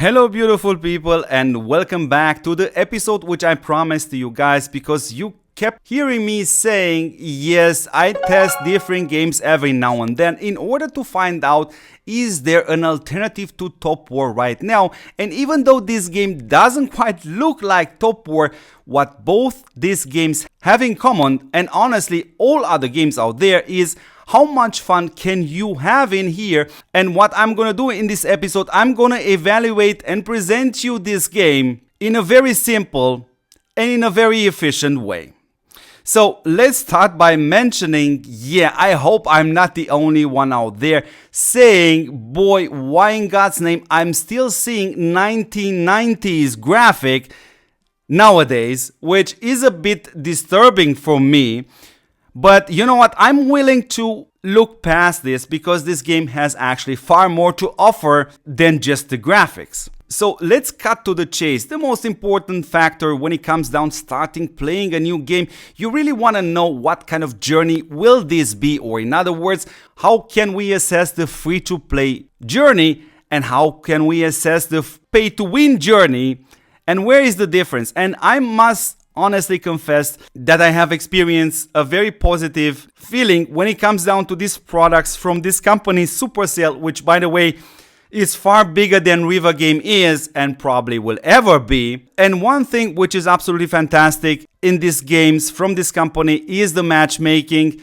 Hello beautiful people, and welcome back to the episode which I promised to you guys, because you kept hearing me saying, yes, I test different games every now and then in order to find out is there an alternative to Top War right now. And even though this game doesn't quite look like Top War, what both these games have in common, and honestly all other games out there, is how much fun can you have in here. And what I'm gonna do in this episode, I'm gonna evaluate and present you this game in a very simple and in a very efficient way. So let's start by mentioning, I hope I'm not the only one out there saying, boy, why in God's name I'm still seeing 1990s graphic nowadays, which is a bit disturbing for me. But you know what, I'm willing to look past this because this game has actually far more to offer than just the graphics. So let's cut to the chase. The most important factor when it comes down starting playing a new game, you really want to know what kind of journey will this be, or in other words, how can we assess the free-to-play journey and how can we assess the pay-to-win journey, and where is the difference? And I must honestly confess that I have experienced a very positive feeling when it comes down to these products from this company Supercell, which by the way is far bigger than River Game is and probably will ever be. And one thing which is absolutely fantastic in these games from this company is the matchmaking,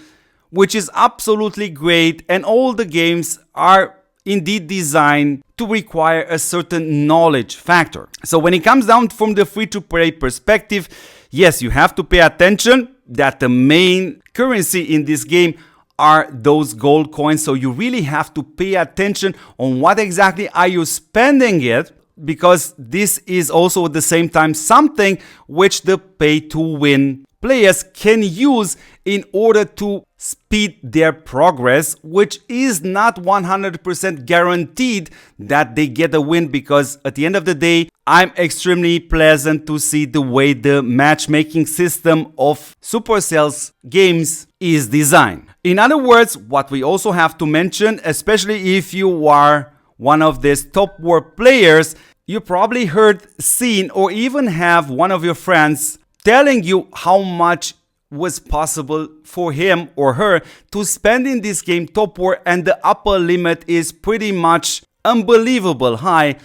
which is absolutely great, and all the games are indeed designed to require a certain knowledge factor. So when it comes down from the free-to-play perspective, yes, you have to pay attention that the main currency in this game are those gold coins. So you really have to pay attention on what exactly are you spending it, because this is also at the same time something which the pay-to-win players can use in order to speed their progress, which is not 100% guaranteed that they get a win, because at the end of the day, I'm extremely pleasant to see the way the matchmaking system of Supercell's games is designed. In other words, what we also have to mention, especially if you are one of these Top War players, you probably heard, seen, or even have one of your friends telling you how much was possible for him or her to spend in this game Top War, and the upper limit is pretty much unbelievable high.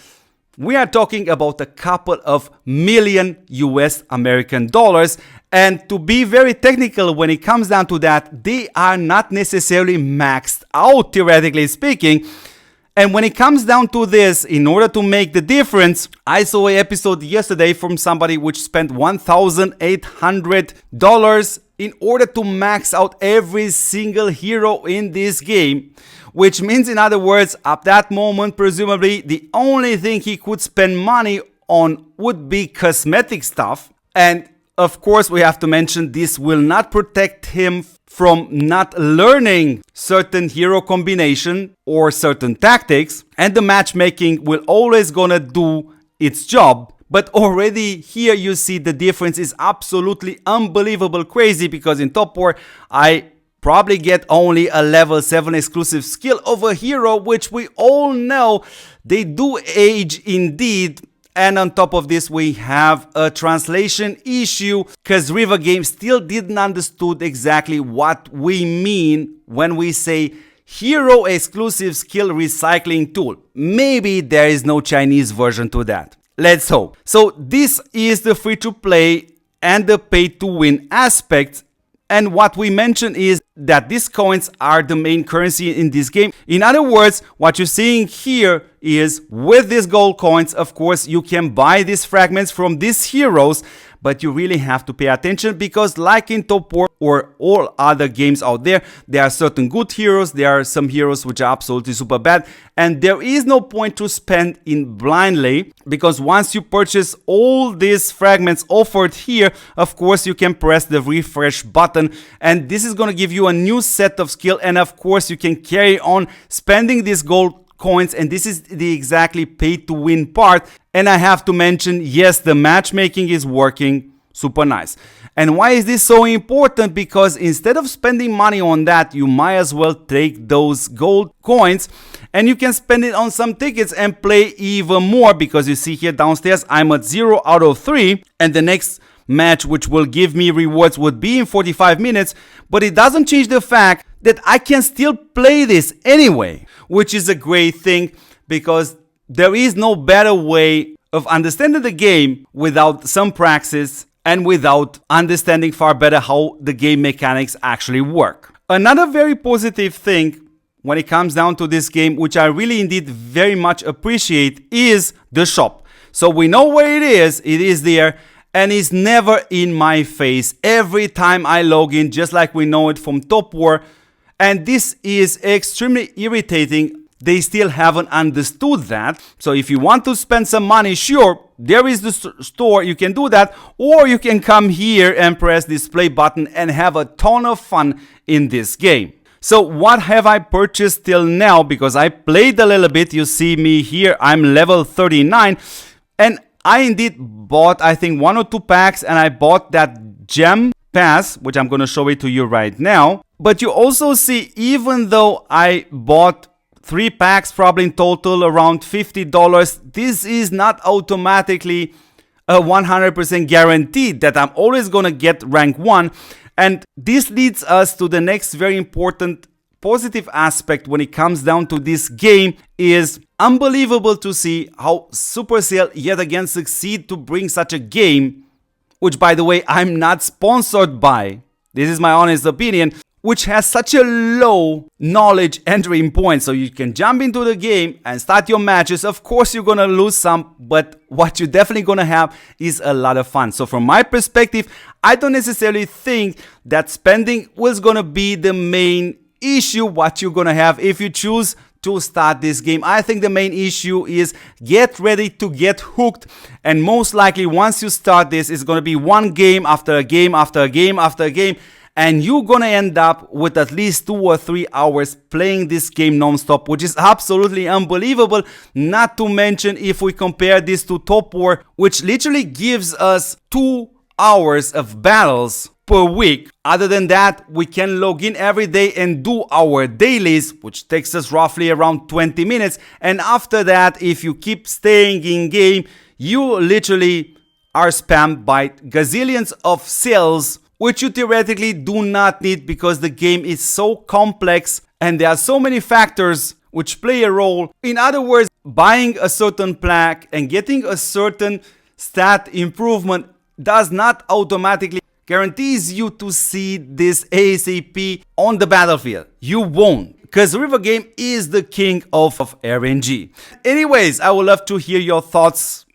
We are talking about a couple of million US American dollars, and to be very technical when it comes down to that, they are not necessarily maxed out, theoretically speaking. And when it comes down to this, in order to make the difference, I saw an episode yesterday from somebody which spent $1,800 in order to max out every single hero in this game. Which means, in other words, at that moment, presumably, the only thing he could spend money on would be cosmetic stuff. And of course, we have to mention this will not protect him from not learning certain hero combination or certain tactics, and the matchmaking will always gonna do its job. But already here you see the difference is absolutely unbelievable crazy, because in Top War I probably get only a level 7 exclusive skill of a hero, which we all know they do age indeed. And on top of this, we have a translation issue, because River Games still didn't understood exactly what we mean when we say hero exclusive skill recycling tool. Maybe there is no Chinese version to that. Let's hope. So this is the free to play and the pay to win aspects. And what we mentioned is that these coins are the main currency in this game. In other words, what you're seeing here is with these gold coins, of course, you can buy these fragments from these heroes, but you really have to pay attention, because like in Top War or all other games out there, there are certain good heroes, there are some heroes which are absolutely super bad, and there is no point to spend in blindly, because once you purchase all these fragments offered here, of course you can press the refresh button, and this is going to give you a new set of skill, and of course you can carry on spending these gold coins, and this is the exactly pay to win part. And I have to mention, yes, the matchmaking is working super nice. And why is this so important? Because instead of spending money on that, you might as well take those gold coins and you can spend it on some tickets and play even more, because you see here downstairs I'm at 0 out of 3 and the next match which will give me rewards would be in 45 minutes, but it doesn't change the fact that I can still play this anyway, which is a great thing, because there is no better way of understanding the game without some practice and without understanding far better how the game mechanics actually work. Another very positive thing when it comes down to this game, which I really indeed very much appreciate, is the shop. So we know where it is there, and it's never in my face every time I log in, just like we know it from topwar. And this is extremely irritating. They still haven't understood that. So if you want to spend some money, sure, there is the store, you can do that, or you can come here and press this play button and have a ton of fun in this game. So what have I purchased till now? Because I played a little bit, you see me here, I'm level 39, and I indeed bought, I think, 1 or 2 packs, and I bought that gem pass, which I'm going to show it to you right now. But you also see, even though I bought 3 packs, probably in total around $50, this is not automatically a 100% guaranteed that I'm always going to get rank 1. And this leads us to the next very important positive aspect when it comes down to this game. Is unbelievable to see how Supercell yet again succeed to bring such a game, which, by the way, I'm not sponsored by. This is my honest opinion, which has such a low knowledge entering point. So you can jump into the game and start your matches. Of course, you're gonna lose some, but what you're definitely gonna have is a lot of fun. So from my perspective, I don't necessarily think that spending was gonna be the main issue what you're gonna have if you choose to start this game. I think the main issue is get ready to get hooked, and most likely once you start this, it's gonna be one game after a game after a game after a game, and you're gonna end up with at least 2 or 3 hours playing this game non-stop, which is absolutely unbelievable. Not to mention if we compare this to topwar, which literally gives us 2 hours of battles per week. Other than that, we can log in every day and do our dailies, which takes us roughly around 20 minutes. And after that, if you keep staying in game, you literally are spammed by gazillions of cells, which you theoretically do not need, because the game is so complex and there are so many factors which play a role. In other words, buying a certain plaque and getting a certain stat improvement does not automatically guarantees you to see this ASAP on the battlefield. You won't, because River Game is the king of RNG. Anyways, I would love to hear your thoughts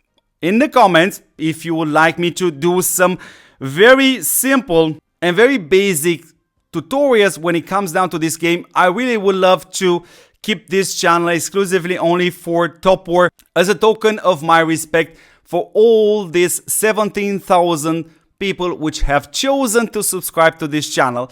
in the comments. If you would like me to do some very simple and very basic tutorials when it comes down to this game, I really would love to keep this channel exclusively only for topwar, as a token of my respect for all these 17,000 people which have chosen to subscribe to this channel.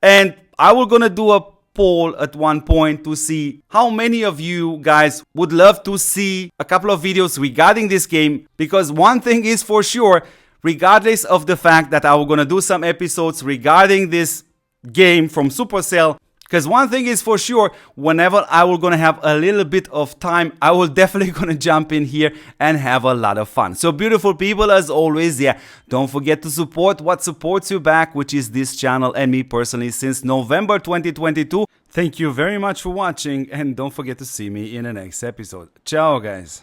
And I will gonna do a poll at one point to see how many of you guys would love to see a couple of videos regarding this game, because one thing is for sure, regardless of the fact that I will gonna do some episodes regarding this game from Supercell, because one thing is for sure, whenever I will gonna have a little bit of time, I will definitely gonna jump in here and have a lot of fun. So beautiful people, as always, yeah, don't forget to support what supports you back, which is this channel and me personally since November 2022. Thank you very much for watching, and don't forget to see me in the next episode. Ciao, guys.